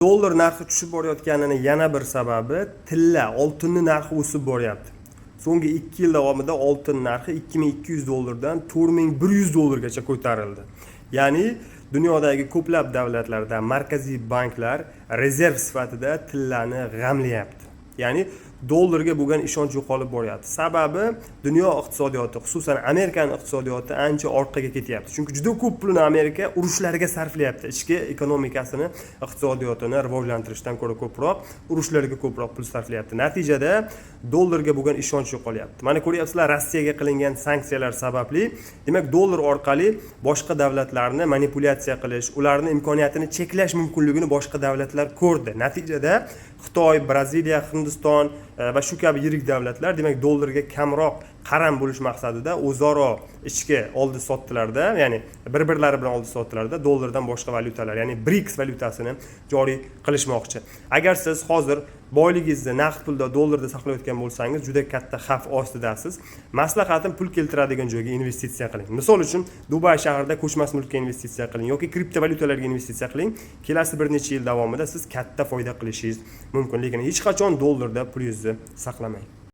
Dollar narxi tushib borayotganini yana bir sababi tilla, oltinning narxi o'sib boryapti. So'nggi 2 yil davomida oltin narxi $2200 dan $4100 gacha ko'tarildi. Ya'ni dunyodagi ko'plab davlatlarda markaziy banklar rezerv sifatida tillani g'amlayapti. Ya'ni dollarga bo'lgan ishonch yo'qolib boryapti. Sababi dunyo iqtisodiyoti, xususan Amerikaning iqtisodiyoti ancha orqaga ketyapti. Chunki juda ko'p pulni Amerika urushlarga sarflayapti. Ichki ekonomikasini, iqtisodiyotini rivojlantirishdan ko'ra ko'proq urushlarga ko'proq pul sarflayapti. Natijada dollarga bo'lgan ishonch yo'qolyapti. Mana ko'ryapsizlar, Rossiyaga qilingan sanksiyalar sababli, demak, dollar orqali boshqa davlatlarni manipulyatsiya qilish, ularning imkoniyatini cheklash mumkinligini boshqa davlatlar ko'rdi. Natijada Xitoy, Braziliya, Hindiston va shu kabi yirik davlatlar, demak, dollarga kamroq qaram bo'lish maqsadida o'zaro ichki oldi-sotdilarda, ya'ni bir-birlari bilan oldi-sotdilarda dollardan boshqa valyutalar, ya'ni BRICS valyutasini joriy qilishmoqchi. Agar siz hozir boyligingizni naqd pulda dollarda saqlayotgan bo'lsangiz, juda katta xavf ostidasiz. Maslahatim, pul keltiradigan joyga investitsiya qiling. Misol uchun, Dubay shahrida ko'chmas mulkka investitsiya qiling yoki kriptovalyutalarga investitsiya qiling. Kelasi bir necha yil davomida siz katta foyda qilishingiz mumkin, lekin hech qachon dollarda pulingizni saqlamang.